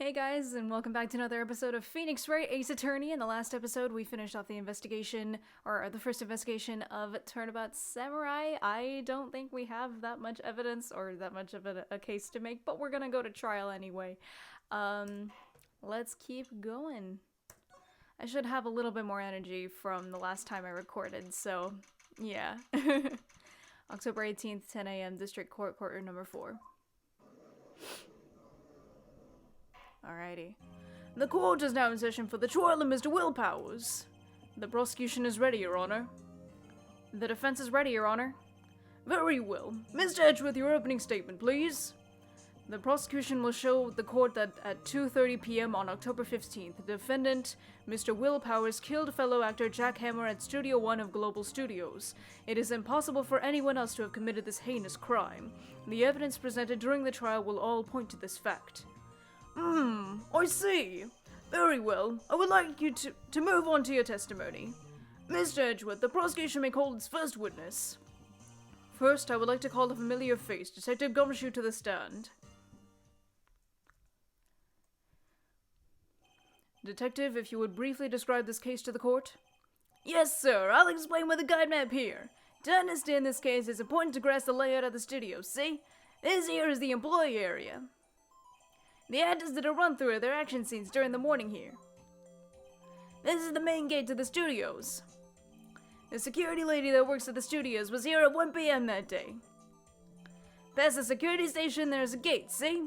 Hey guys, and welcome back to another episode of Phoenix Wright, Ace Attorney. In the last episode, we finished off the investigation, or the first investigation of Turnabout Samurai. I don't think we have that much evidence, or that much of a case to make, but we're gonna go to trial anyway. Let's keep going. I should have a little bit more energy from the last time I recorded, so, yeah. October 18th, 10 a.m., District Court, Courtroom number 4. Alrighty. The court is now in session for the trial of Mr. Willpowers. The prosecution is ready, Your Honor. The defense is ready, Your Honor. Very well. Mr. Edgeworth, your opening statement, please. The prosecution will show the court that at 2:30 p.m. on October 15th, the defendant, Mr. Willpowers, killed fellow actor Jack Hammer at Studio One of Global Studios. It is impossible for anyone else to have committed this heinous crime. The evidence presented during the trial will all point to this fact. I see. Very well. I would like you to move on to your testimony. Mr. Edgeworth, the prosecution may call its first witness. First, I would like to call a familiar face, Detective Gumshoe, to the stand. Detective, if you would briefly describe this case to the court? Yes, sir. I'll explain with a guide map here. To understand this case, it's important to grasp the layout of the studio, see? This here is the employee area. The actors did a run-through of their action scenes during the morning here. This is the main gate to the studios. The security lady that works at the studios was here at 1 p.m. that day. Past the security station, there's a gate, see?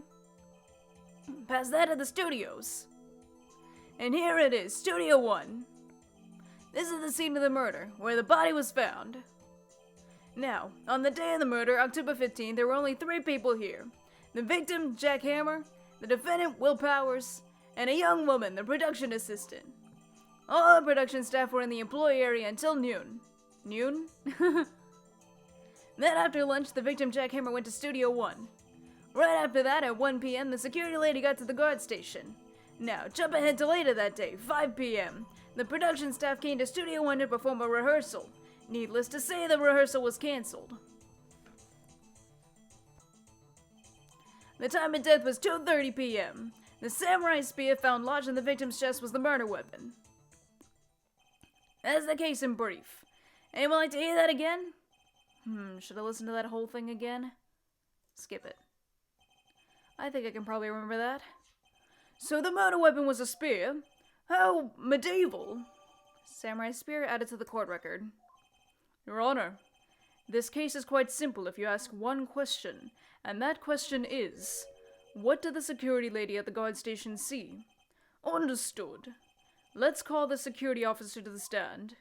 Past that are the studios. And here it is, Studio 1. This is the scene of the murder, where the body was found. Now, on the day of the murder, October 15th, there were only 3 people here. The victim, Jack Hammer, the defendant, Willpowers, and a young woman, the production assistant. All the production staff were in the employee area until noon. Noon? Then after lunch, the victim, Jack Hammer, went to Studio 1. Right after that, at 1 p.m., the security lady got to the guard station. Now, jump ahead to later that day, 5 p.m. The production staff came to Studio 1 to perform a rehearsal. Needless to say, the rehearsal was cancelled. The time of death was 2:30 p.m. The samurai spear found lodged in the victim's chest was the murder weapon. That's the case in brief. Anyone like to hear that again? Should I listen to that whole thing again? Skip it. I think I can probably remember that. So the murder weapon was a spear? How medieval. Samurai spear added to the court record. Your Honor, this case is quite simple if you ask one question, and that question is, what did the security lady at the guard station see? Understood. Let's call the security officer to the stand.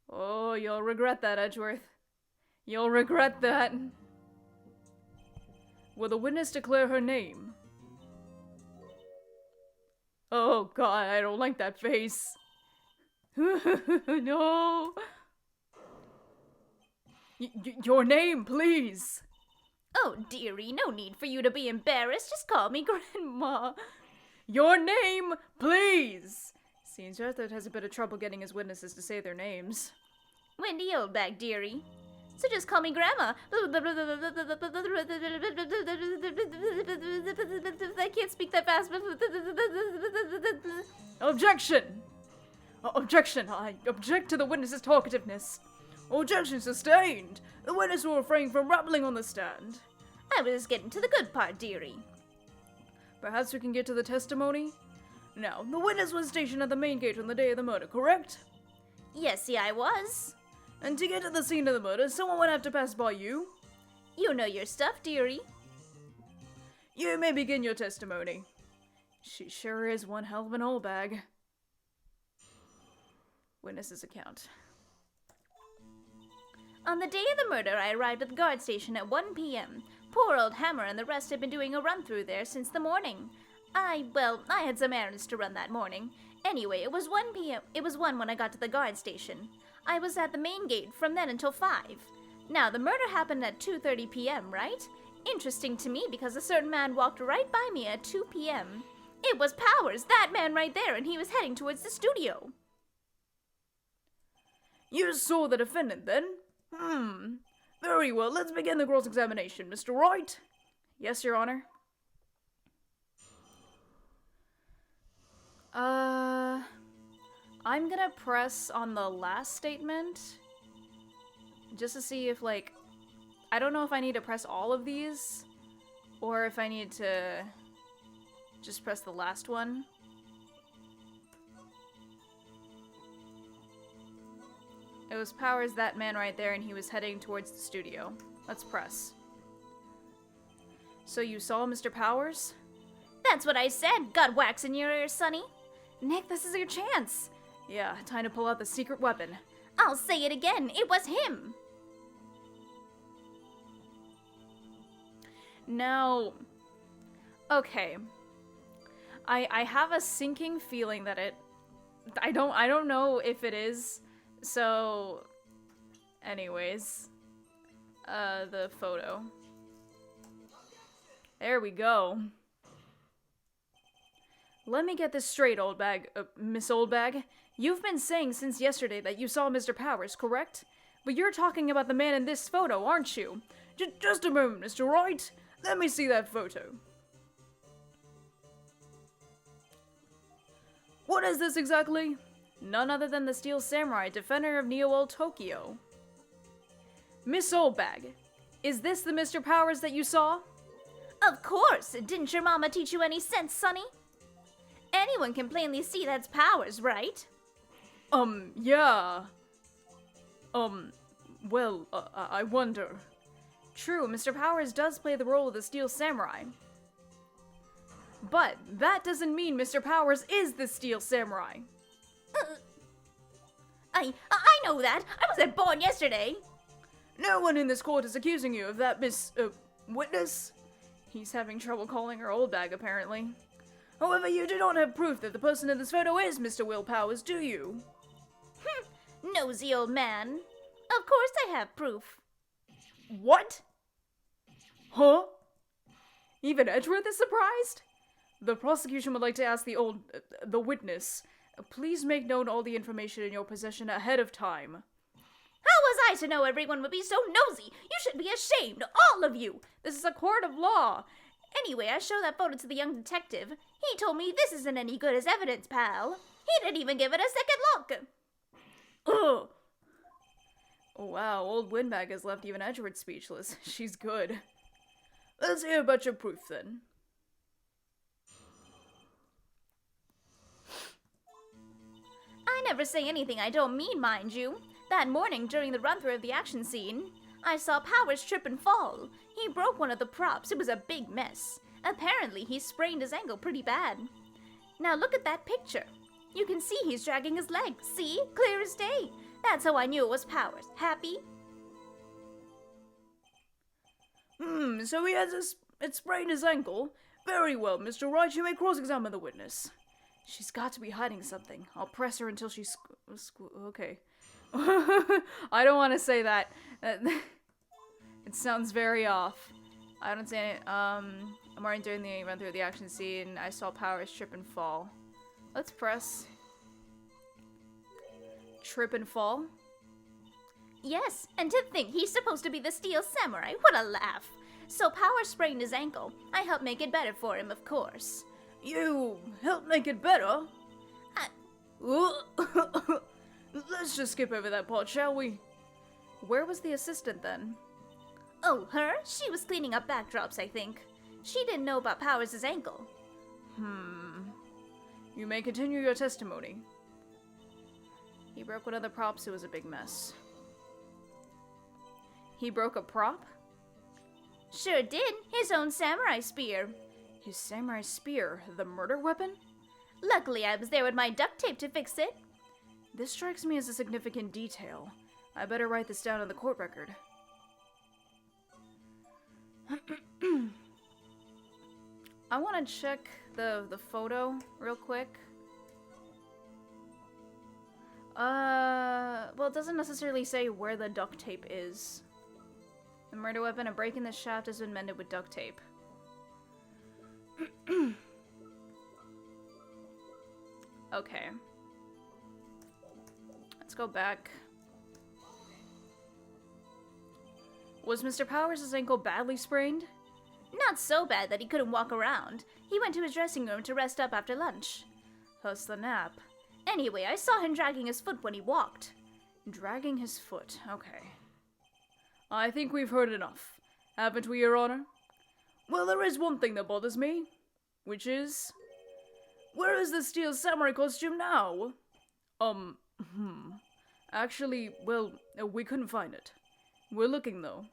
Oh, you'll regret that, Edgeworth. You'll regret that. Will the witness declare her name? Oh God, I don't like that face. No. Your name, please. Oh, dearie, no need for you to be embarrassed. Just call me Grandma. Your name, please. Seems Arthur has a bit of trouble getting his witnesses to say their names. Wendy Oldbag, dearie. So just call me Grandma. I can't speak that fast. Objection! Objection! I object to the witness's talkativeness. Objection sustained! The witness will refrain from rambling on the stand. I was getting to the good part, dearie. Perhaps we can get to the testimony? Now, the witness was stationed at the main gate on the day of the murder, correct? Yes, I was. And to get to the scene of the murder, someone would have to pass by you? You know your stuff, dearie. You may begin your testimony. She sure is one hell of an old bag. Witness's account. On the day of the murder, I arrived at the guard station at 1 p.m. Poor old Hammer and the rest had been doing a run-through there since the morning. I had some errands to run that morning. Anyway, it was 1 p.m. It was 1 when I got to the guard station. I was at the main gate from then until 5. Now, the murder happened at 2:30 p.m., right? Interesting to me because a certain man walked right by me at 2 p.m. It was Powers, that man right there, and he was heading towards the studio. You saw the defendant, then? Very well, let's begin the cross-examination. Mr. Wright? Yes, Your Honor. I'm gonna press on the last statement just to see if, like, I don't know if I need to press all of these or if I need to just press the last one. It was Powers, that man right there, and he was heading towards the studio. Let's press. So you saw Mr. Powers? That's what I said. Got wax in your ear, Sonny. Nick, this is your chance. Yeah, time to pull out the secret weapon. I'll say it again. It was him. Now, okay. I have a sinking feeling that I don't know if it is. So, anyways, the photo. There we go. Let me get this straight, Oldbag. Miss Oldbag. You've been saying since yesterday that you saw Mr. Powers, correct? But you're talking about the man in this photo, aren't you? Just a moment, Mr. Wright. Let me see that photo. What is this exactly? None other than the Steel Samurai, defender of Neo-World Tokyo. Miss Oldbag, is this the Mr. Powers that you saw? Of course! Didn't your mama teach you any sense, Sonny? Anyone can plainly see that's Powers, right? Yeah. Well, I wonder. True, Mr. Powers does play the role of the Steel Samurai. But that doesn't mean Mr. Powers is the Steel Samurai. I know that. I wasn't born yesterday. No one in this court is accusing you of that, witness. He's having trouble calling her Oldbag, apparently. However, you do not have proof that the person in this photo is Mr. Will Powers, do you? Nosy old man. Of course I have proof. What? Huh? Even Edgeworth is surprised? The prosecution would like to ask the witness, please make known all the information in your possession ahead of time. How was I to know everyone would be so nosy? You should be ashamed, all of you. This is a court of law. Anyway, I showed that photo to the young detective. He told me this isn't any good as evidence, pal. He didn't even give it a second look. Ugh. Wow, old Windbag has left even Edgeworth speechless. She's good. Let's hear about your proof, then. I never say anything I don't mean, mind you. That morning, during the run-through of the action scene, I saw Powers trip and fall. He broke one of the props. It was a big mess. Apparently, he sprained his ankle pretty bad. Now look at that picture. You can see he's dragging his leg. See? Clear as day. That's how I knew it was Powers. Happy? So he has it sprained his ankle. Very well, Mr. Wright, you may cross-examine the witness. She's got to be hiding something. I'll press her until she's okay. I don't want to say that. It sounds very off. I don't say it. I'm already during the run through the action scene. I saw Powers trip and fall. Let's press. Trip and fall? Yes, and to think he's supposed to be the Steel Samurai. What a laugh. So Powers sprained his ankle. I helped make it better for him, of course. You helped make it better? Let's just skip over that part, shall we? Where was the assistant then? Oh, her? She was cleaning up backdrops, I think. She didn't know about Powers' ankle. You may continue your testimony. He broke one of the props. It was a big mess. He broke a prop? Sure did. His own samurai spear. His samurai spear? The murder weapon? Luckily, I was there with my duct tape to fix it. This strikes me as a significant detail. I better write this down in the court record. I want to check the photo real quick. Well, it doesn't necessarily say where the duct tape is. The murder weapon, a break in the shaft, has been mended with duct tape. Okay. Let's go back. Was Mr. Powers' ankle badly sprained? Not so bad that he couldn't walk around. He went to his dressing room to rest up after lunch. Thus the nap. Anyway, I saw him dragging his foot when he walked. Dragging his foot, okay. I think we've heard enough, haven't we, Your Honor? Well, there is one thing that bothers me, which is... Where is the steel samurai costume now? Actually, well, we couldn't find it. We're looking, though.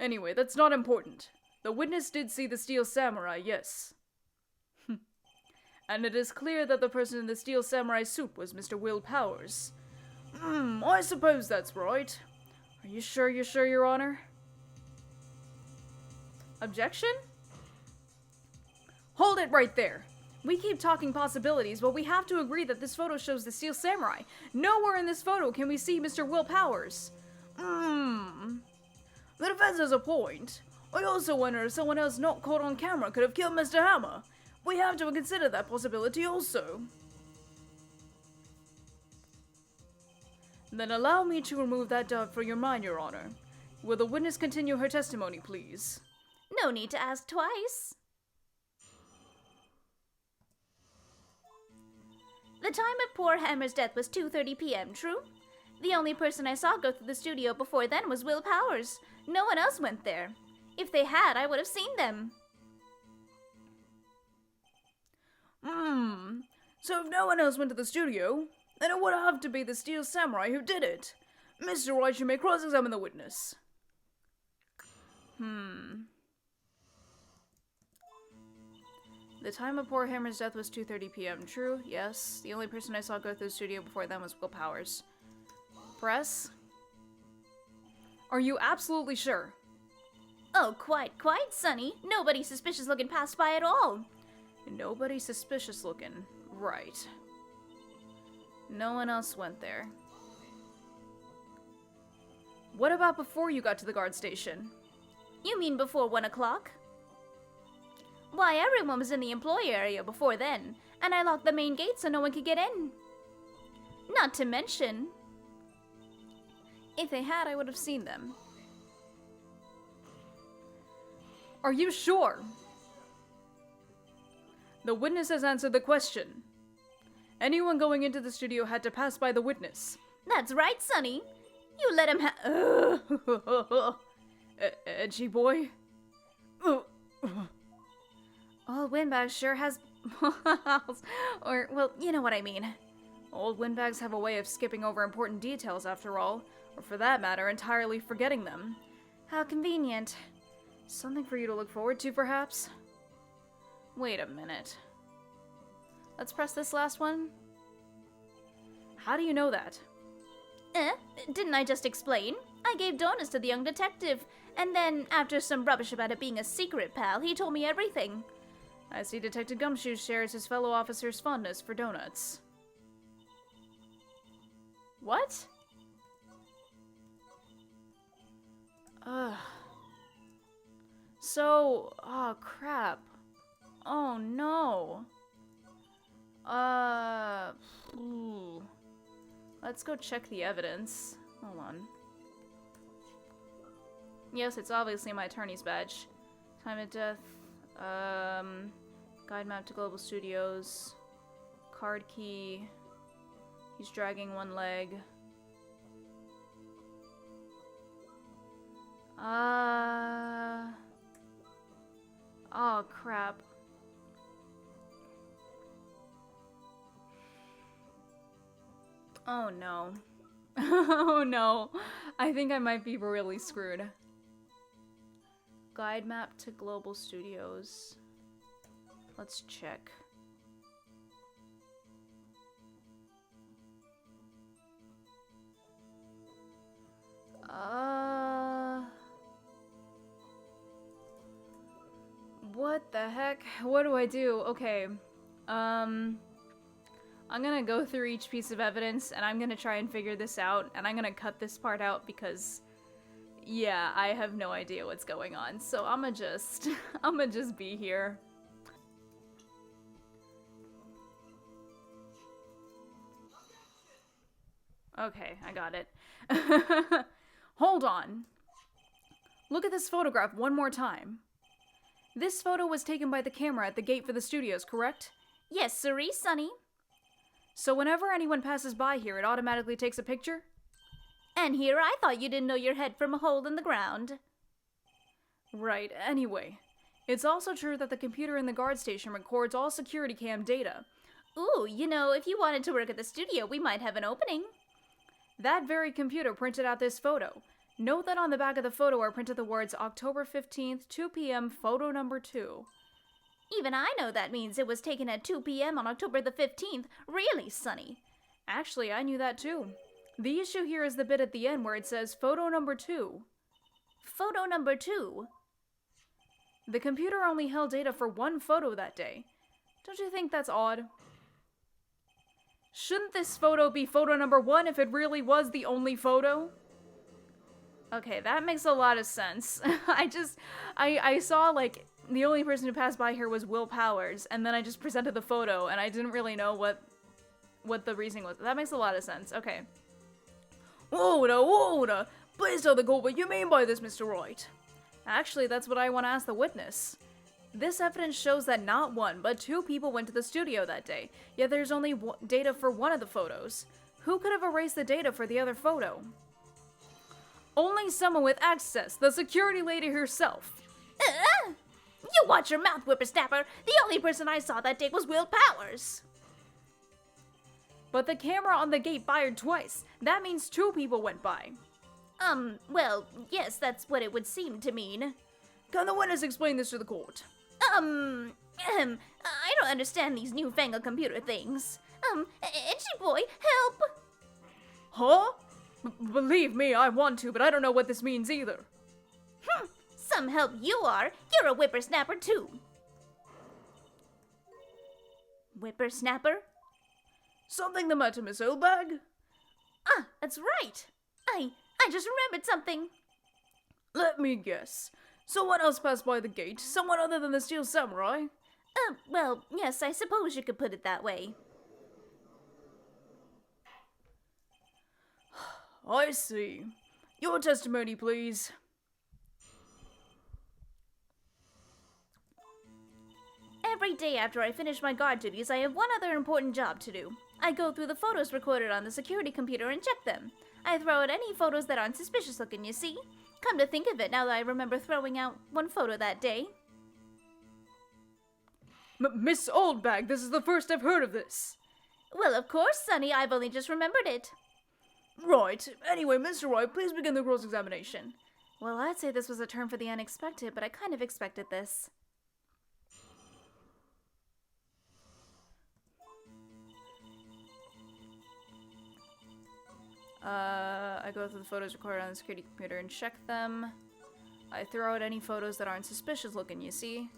Anyway, that's not important. The witness did see the steel samurai, yes. And it is clear that the person in the steel samurai suit was Mr. Will Powers. I suppose that's right. Are you sure, Your Honor? Objection? Hold it right there. We keep talking possibilities, but we have to agree that this photo shows the steel samurai. Nowhere in this photo can we see Mr. Will Powers. The defense has a point. I also wonder if someone else not caught on camera could have killed Mr. Hammer. We have to consider that possibility also. Then allow me to remove that doubt from your mind, Your Honor. Will the witness continue her testimony, please? No need to ask twice. The time of poor Hammer's death was 2:30 p.m., true? The only person I saw go through the studio before then was Will Powers. No one else went there. If they had, I would have seen them. So if no one else went to the studio, then it would have to be the steel samurai who did it. Mr. Wright, you may cross-examine the witness. The time of poor Hammer's death was 2:30 p.m. True? Yes. The only person I saw go through the studio before then was Will Powers. Press? Are you absolutely sure? Oh, quite, Sonny. Nobody suspicious looking passed by at all. Nobody suspicious looking. Right. No one else went there. What about before you got to the guard station? You mean before 1 o'clock? Why, everyone was in the employee area before then, and I locked the main gate so no one could get in. Not to mention... If they had, I would have seen them. Are you sure? The witness has answered the question. Anyone going into the studio had to pass by the witness. That's right, Sonny. You let him edgy boy? Old Windbag sure has or, well, you know what I mean. Old Windbags have a way of skipping over important details after all, or for that matter, entirely forgetting them. How convenient. Something for you to look forward to, perhaps? Wait a minute. Let's press this last one. How do you know that? Didn't I just explain? I gave donuts to the young detective, and then, after some rubbish about it being a secret, pal, he told me everything. I see Detective Gumshoe shares his fellow officer's fondness for donuts. What? So, oh crap. Oh no. Let's go check the evidence. Hold on. Yes, it's obviously my attorney's badge. Time of death. Guide map to Global Studios. Card key. He's dragging one leg. Oh crap. Oh no. Oh no. I think I might be really screwed. Guide map to Global Studios. Let's check. What the heck? What do I do? Okay. I'm gonna go through each piece of evidence and I'm gonna try and figure this out, and I'm gonna cut this part out because, yeah, I have no idea what's going on. So I'ma just be here. Okay, I got it. Hold on. Look at this photograph one more time. This photo was taken by the camera at the gate for the studios, correct? Yes, sirree, Sonny. So whenever anyone passes by here, it automatically takes a picture? And here I thought you didn't know your head from a hole in the ground. Right, anyway. It's also true that the computer in the guard station records all security cam data. Ooh, you know, if you wanted to work at the studio, we might have an opening. That very computer printed out this photo. Note that on the back of the photo are printed the words October 15th, 2 p.m., photo number 2. Even I know that means it was taken at 2 p.m. on October the 15th. Really, Sonny? Actually, I knew that too. The issue here is the bit at the end where it says photo number 2. Photo number 2? The computer only held data for one photo that day. Don't you think that's odd? Shouldn't this photo be photo number 1 if it really was the only photo? Okay, that makes a lot of sense. I saw, like, the only person who passed by here was Will Powers, and then I just presented the photo, and I didn't really know what the reasoning was. That makes a lot of sense. Okay. Whoa, please tell the court what you mean by this, Mr. Wright. Actually, that's what I want to ask the witness. This evidence shows that not one, but 2 people went to the studio that day, yet there's only data for one of the photos. Who could have erased the data for the other photo? Only someone with access, the security lady herself. You watch your mouth, whippersnapper. The only person I saw that day was Will Powers. But the camera on the gate fired twice. That means 2 people went by. Well, yes, that's what it would seem to mean. Can the witness explain this to the court? I don't understand these newfangled computer things. Itchy boy, help! Huh? Believe me, I want to, but I don't know what this means either. Some help you are. You're a whippersnapper too. Whippersnapper? Something the matter, Miss Oldbag? Ah, that's right. I just remembered something. Let me guess. Someone else passed by the gate? Someone other than the Steel Samurai? Well, yes, I suppose you could put it that way. I see. Your testimony, please. Every day after I finish my guard duties, I have one other important job to do. I go through the photos recorded on the security computer and check them. I throw out any photos that aren't suspicious looking, you see? Come to think of it, now that I remember throwing out one photo that day. Miss Oldbag, this is the first I've heard of this. Well, of course, Sonny, I've only just remembered it. Right. Anyway, Mr. Wright, please begin the cross-examination. Well, I'd say this was a term for the unexpected, but I kind of expected this. I go through the photos recorded on the security computer and check them. I throw out any photos that aren't suspicious looking, you see?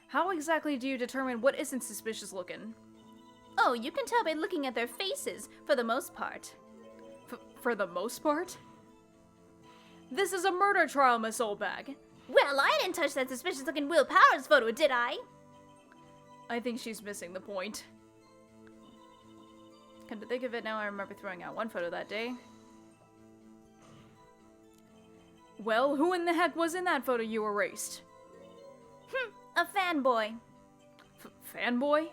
How exactly do you determine what isn't suspicious looking? Oh, you can tell by looking at their faces, for the most part. For the most part? This is a murder trial, Miss Oldbag. Well, I didn't touch that suspicious-looking Will Powers photo, did I? I think she's missing the point. Come to think of it now, I remember throwing out one photo that day. Well, who in the heck was in that photo you erased? A fanboy. Fanboy?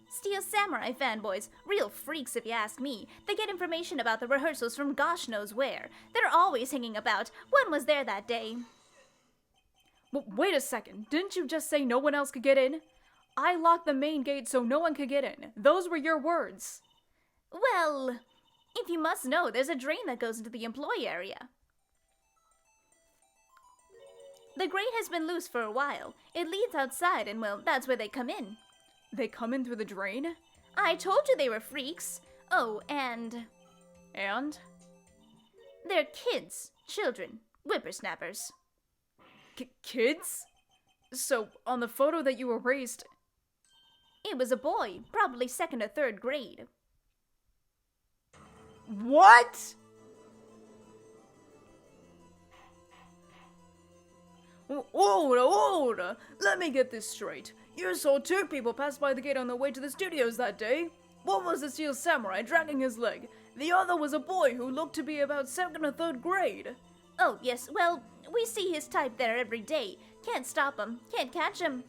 Steel Samurai fanboys. Real freaks, if you ask me. They get information about the rehearsals from gosh knows where. They're always hanging about. One was there that day. Wait a second. Didn't you just say no one else could get in? I locked the main gate so no one could get in. Those were your words. Well, if you must know, there's a drain that goes into the employee area. The grate has been loose for a while. It leads outside, and well, that's where they come in. They come in through the drain? I told you they were freaks. Oh, and... And? They're kids. Children. Whippersnappers. Kids? So, on the photo that you erased... It was a boy, probably 2nd or 3rd grade. What?! Order! Let me get this straight. You saw 2 people pass by the gate on their way to the studios that day. One was the Steel Samurai dragging his leg. The other was a boy who looked to be about 2nd or 3rd grade. Oh, yes, well, we see his type there every day. Can't stop him, can't catch him.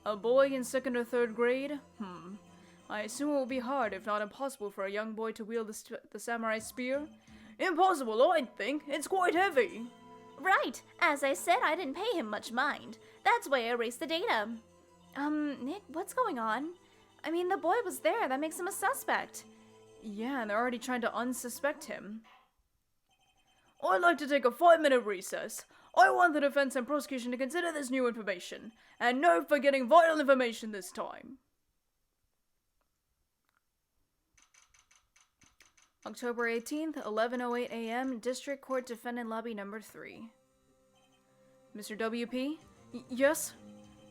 A boy in 2nd or 3rd grade? I assume it will be hard, if not impossible, for a young boy to wield the samurai spear? Impossible, I think. It's quite heavy. Right. As I said, I didn't pay him much mind. That's why I erased the data. Nick, what's going on? I mean, the boy was there. That makes him a suspect. Yeah, and they're already trying to unsuspect him. I'd like to take a 5-minute recess. I want the defense and prosecution to consider this new information. And no forgetting vital information this time. October 18th, 11:08 a.m., District Court Defendant Lobby Number 3. Mr. WP? Yes?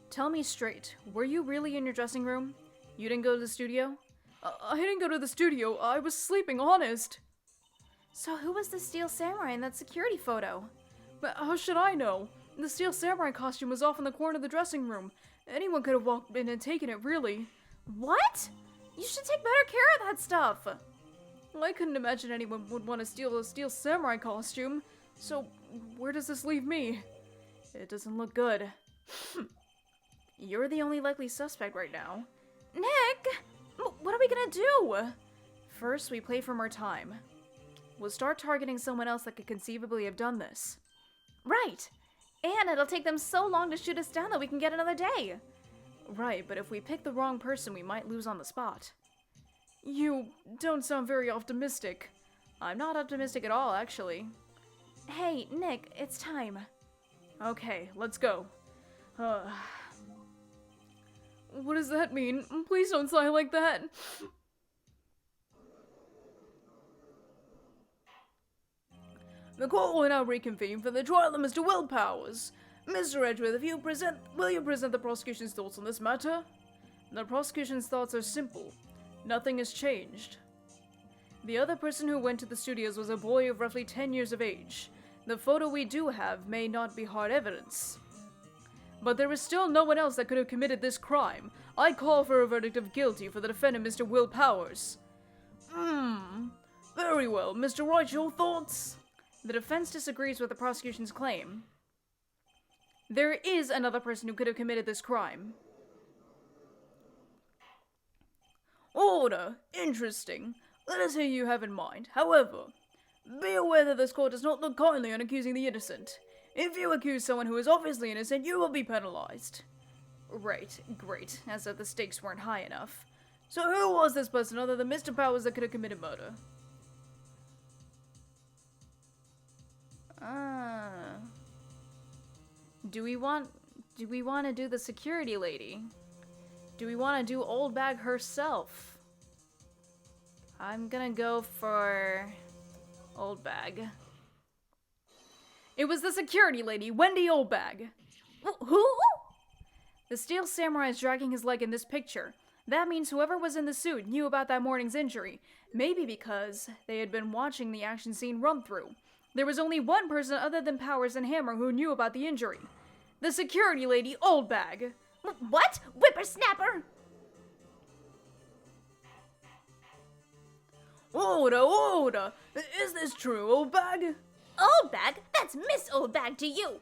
Tell me straight, were you really in your dressing room? You didn't go to the studio? I didn't go to the studio, I was sleeping, honest. So who was the Steel Samurai in that security photo? But how should I know? The Steel Samurai costume was off in the corner of the dressing room. Anyone could have walked in and taken it, really. What? You should take better care of that stuff. Well, I couldn't imagine anyone would want to steal a Steel Samurai costume. So, where does this leave me? It doesn't look good. You're the only likely suspect right now. Nick! What are we gonna do? First, we play for more time. We'll start targeting someone else that could conceivably have done this. Right. And it'll take them so long to shoot us down that we can get another day. Right, but if we pick the wrong person, we might lose on the spot. You don't sound very optimistic. I'm not optimistic at all, actually. Hey, Nick, it's time. Okay, let's go. What does that mean? Please don't sigh like that. The court will now reconvene for the trial of Mr. Will Powers. Mr. Edgeworth, will you present the prosecution's thoughts on this matter? The prosecution's thoughts are simple. Nothing has changed. The other person who went to the studios was a boy of roughly 10 years of age. The photo we do have may not be hard evidence. But there is still no one else that could have committed this crime. I call for a verdict of guilty for the defendant, Mr. Will Powers. Very well. Mr. Wright, your thoughts? The defense disagrees with the prosecution's claim. There is another person who could have committed this crime. Order. Interesting. Let us hear you have in mind. However, be aware that this court does not look kindly on accusing the innocent. If you accuse someone who is obviously innocent, you will be penalized. Right, great, as if the stakes weren't high enough. So who was this person other than Mr. Powers that could have committed murder? Do we want to do the security lady? Do we want to do Oldbag herself? I'm gonna go for Oldbag. It was the security lady, Wendy Oldbag. Who? The Steel Samurai is dragging his leg in this picture. That means whoever was in the suit knew about that morning's injury. Maybe because they had been watching the action scene run through. There was only one person other than Powers and Hammer who knew about the injury. The security lady, Oldbag. What? Whippersnapper? Order! Is this true, Oldbag? Oldbag? That's Miss Oldbag to you.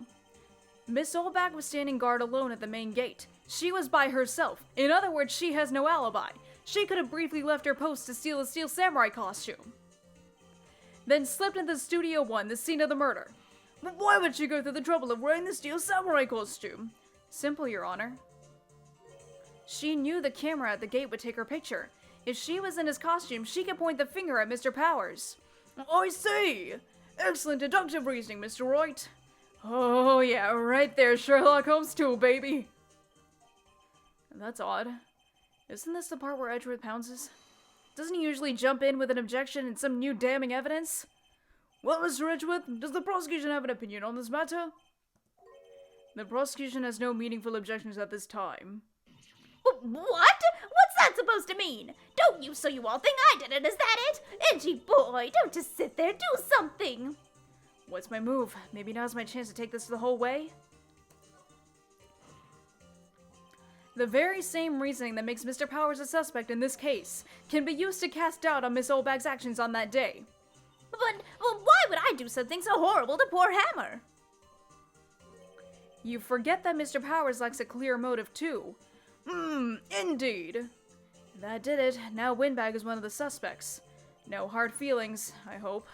Miss Oldbag was standing guard alone at the main gate. She was by herself. In other words, she has no alibi. She could have briefly left her post to steal a Steel Samurai costume. Then slipped into Studio 1, the scene of the murder. But why would she go through the trouble of wearing the Steel Samurai costume? Simple, Your Honor. She knew the camera at the gate would take her picture. If she was in his costume, she could point the finger at Mr. Powers. I see! Excellent deductive reasoning, Mr. Wright. Oh yeah, right there, Sherlock Holmes too, baby. That's odd. Isn't this the part where Edgeworth pounces? Doesn't he usually jump in with an objection and some new damning evidence? Well, Mr. Edgeworth, does the prosecution have an opinion on this matter? The prosecution has no meaningful objections at this time. What? What's that supposed to mean? Don't you so you all think I did it, is that it? Edgy boy, don't just sit there, do something. What's my move? Maybe now's my chance to take this the whole way? The very same reasoning that makes Mr. Powers a suspect in this case can be used to cast doubt on Miss Oldbag's actions on that day. But why would I do something so horrible to poor Hammer? You forget that Mr. Powers lacks a clear motive too. Indeed. That did it. Now Windbag is one of the suspects. No hard feelings, I hope.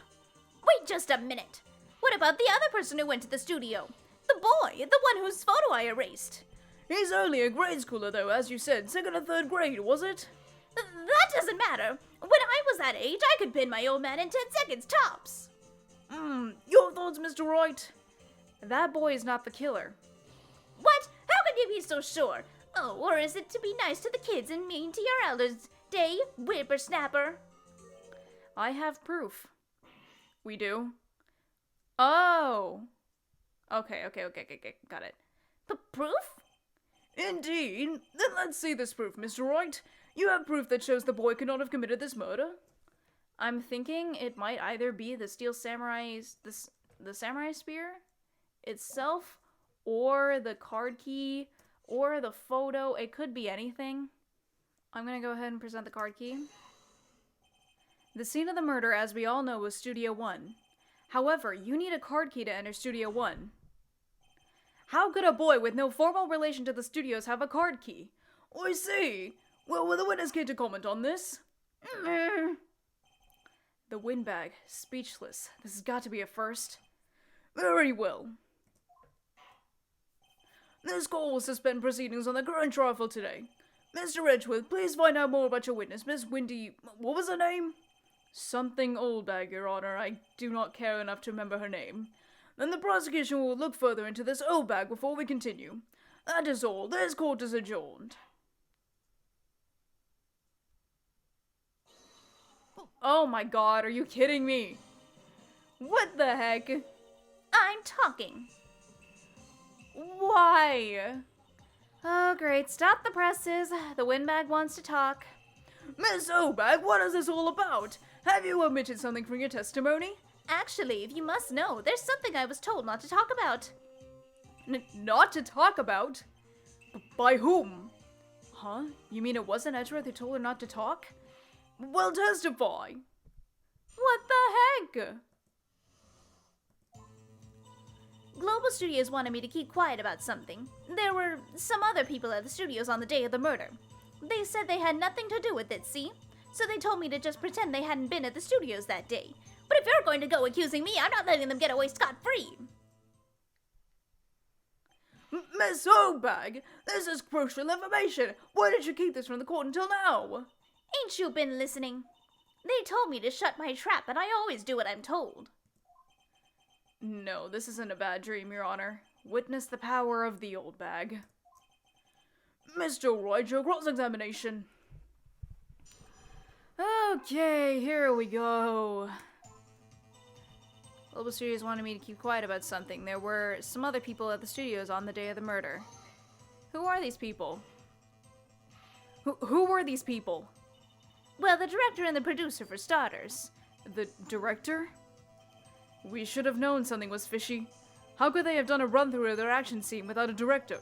Wait just a minute. What about the other person who went to the studio? The boy, the one whose photo I erased. He's only a grade schooler though, as you said, 2nd or 3rd grade, was it? That doesn't matter. When I was that age, I could pin my old man in 10 seconds tops. Your thoughts, Mr. Wright? That boy is not the killer. What? How can you be so sure? Oh, or is it to be nice to the kids and mean to your elders, day whippersnapper? I have proof. We do? Oh. Okay, got it. Proof? Indeed. Then let's see this proof, Mr. Wright. You have proof that shows the boy could not have committed this murder? I'm thinking it might either be the steel samurai's the samurai spear itself, or the card key, or the photo. It could be anything. I'm gonna go ahead and present the card key. The scene of the murder, as we all know, was Studio 1. However, you need a card key to enter Studio 1. How could a boy with no formal relation to the studios have a card key? I see. Well, will the witness care to comment on this? The Windbag, speechless. This has got to be a first. Very well. This call will suspend proceedings on the current trial for today. Mr. Edgeworth, please find out more about your witness, Miss Windy... What was her name? Something Oldbag, Your Honor. I do not care enough to remember her name. Then the prosecution will look further into this Oldbag before we continue. That is all. This court is adjourned. Oh my god, are you kidding me? What the heck? I'm talking. Why? Oh, great. Stop the presses. The Windbag wants to talk. Miss Oldbag, what is this all about? Have you omitted something from your testimony? Actually, if you must know, there's something I was told not to talk about. Not to talk about? By whom? Huh? You mean it wasn't Edgeworth who told her not to talk? Well, testify. What the heck? Global Studios wanted me to keep quiet about something. There were some other people at the studios on the day of the murder. They said they had nothing to do with it, see? So they told me to just pretend they hadn't been at the studios that day. But if you're going to go accusing me, I'm not letting them get away scot-free. Miss Oldbag, this is crucial information. Why did you keep this from the court until now? Ain't you been listening? They told me to shut my trap, and I always do what I'm told. No, this isn't a bad dream, Your Honor. Witness the power of the Oldbag. Mr. Wright, your cross-examination. Okay, here we go. Global Studios wanted me to keep quiet about something. There were some other people at the studios on the day of the murder. Who are these people? Who were these people? Well, the director and the producer, for starters. The director? We should have known something was fishy. How could they have done a run-through of their action scene without a director?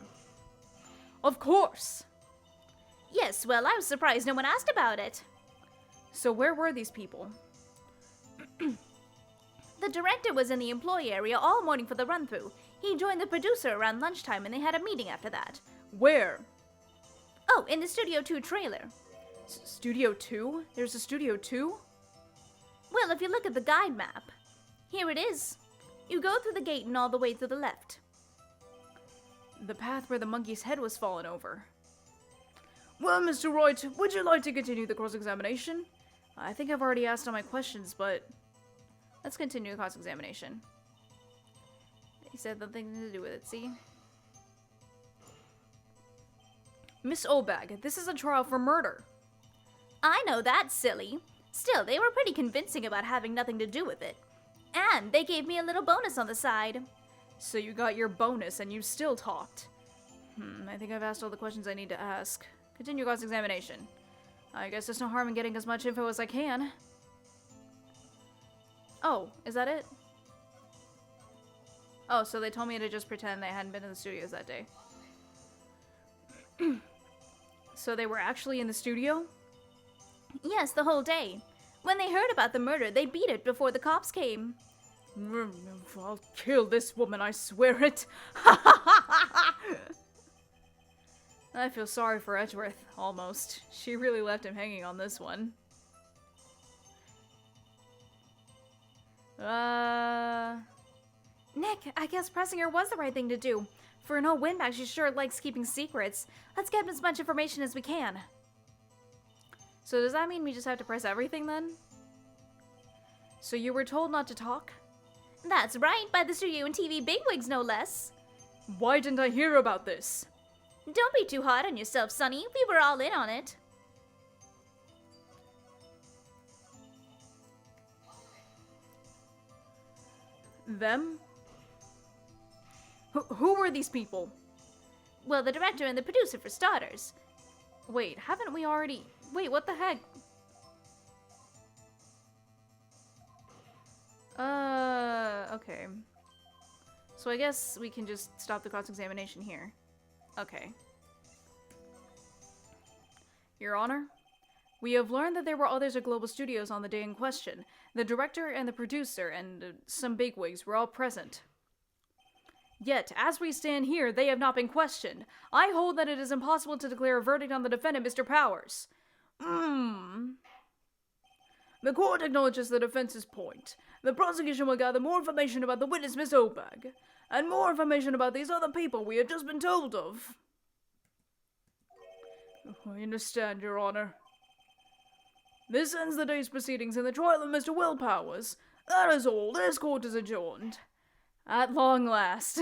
Of course! Yes, well, I was surprised no one asked about it. So where were these people? The director was in the employee area all morning for the run-through. He joined the producer around lunchtime and they had a meeting after that. Where? Oh, in the Studio 2 trailer. Studio 2? There's a Studio 2? Well, if you look at the guide map, here it is. You go through the gate and all the way to the left. The path where the monkey's head was fallen over. Well, Mr. Wright, would you like to continue the cross-examination? I think I've already asked all my questions, but let's continue the cross-examination. He said nothing to do with it, see? Miss Oldbag, this is a trial for murder. I know that's silly. Still, they were pretty convincing about having nothing to do with it. And they gave me a little bonus on the side. So you got your bonus and you still talked. I think I've asked all the questions I need to ask. Continue cross-examination. I guess there's no harm in getting as much info as I can. Oh, is that it? Oh, so they told me to just pretend they hadn't been in the studios that day. So they were actually in the studio? Yes, the whole day. When they heard about the murder, they beat it before the cops came. I'll kill this woman, I swear it. I feel sorry for Edgeworth, almost. She really left him hanging on this one. Nick, I guess pressing her was the right thing to do. For an old windbag, she sure likes keeping secrets. Let's get as much information as we can. So does that mean we just have to press everything then? So you were told not to talk? That's right, by the studio and TV bigwigs, no less. Why didn't I hear about this? Don't be too hard on yourself, Sonny. We were all in on it. Them? Who were these people? Well, the director and the producer, for starters. Wait, haven't we already... Wait, what the heck? Okay. So I guess we can just stop the cross-examination here. Okay. Your Honor, we have learned that there were others at Global Studios on the day in question. The director and the producer and some bigwigs were all present. Yet, as we stand here, they have not been questioned. I hold that it is impossible to declare a verdict on the defendant, Mr. Powers. The court acknowledges the defense's point. The prosecution will gather more information about the witness, Miss Oldbag, and more information about these other people we have just been told of. I understand, Your Honor. This ends the day's proceedings in the trial of Mr. Will Powers. That is all. This court is adjourned. At long last.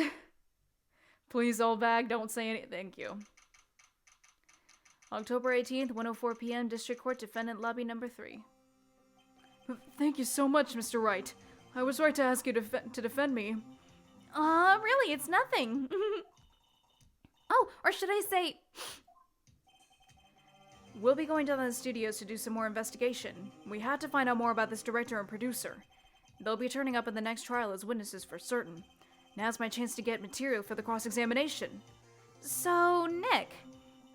Please, Oldbag, don't say anything. Thank you. October 18th, 1:04 p.m., District Court, Defendant Lobby Number 3. Thank you so much, Mr. Wright. I was right to ask you to defend me. Really, it's nothing. Oh, or should I say... We'll be going down to the studios to do some more investigation. We had to find out more about this director and producer. They'll be turning up in the next trial as witnesses for certain. Now's my chance to get material for the cross-examination. So, Nick,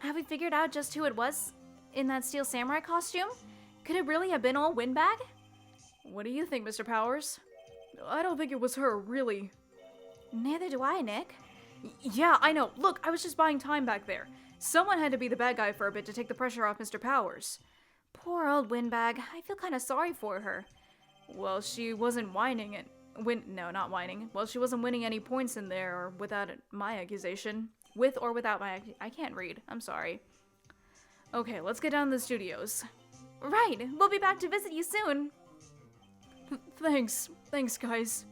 have we figured out just who it was in that steel samurai costume? Could it really have been old Windbag? What do you think, Mr. Powers? I don't think it was her, really. Neither do I, Nick. Yeah, I know. Look, I was just buying time back there. Someone had to be the bad guy for a bit to take the pressure off Mr. Powers. Poor old Windbag. I feel kind of sorry for her. Well, she wasn't whining and... No, not whining. Well, she wasn't winning any points in there, or without my accusation. With or without my... I can't read. I'm sorry. Okay, let's get down to the studios. Right. We'll be back to visit you soon. Thanks. Thanks, guys.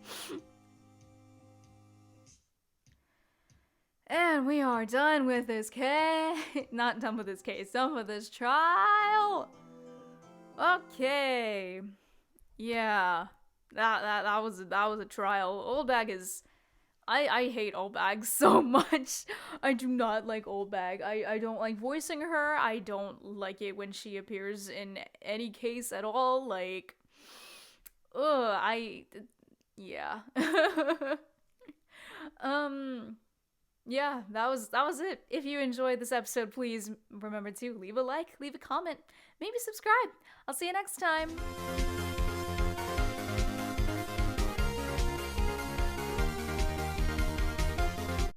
And we are done with this case. Not done with this case. Done with this trial. Okay. Yeah. That was a trial. Oldbag is... I hate Oldbag so much. I do not like Oldbag. I don't like voicing her. I don't like it when she appears in any case at all. Like... yeah. Yeah, that was it. If you enjoyed this episode, please remember to leave a like, leave a comment, maybe subscribe. I'll see you next time.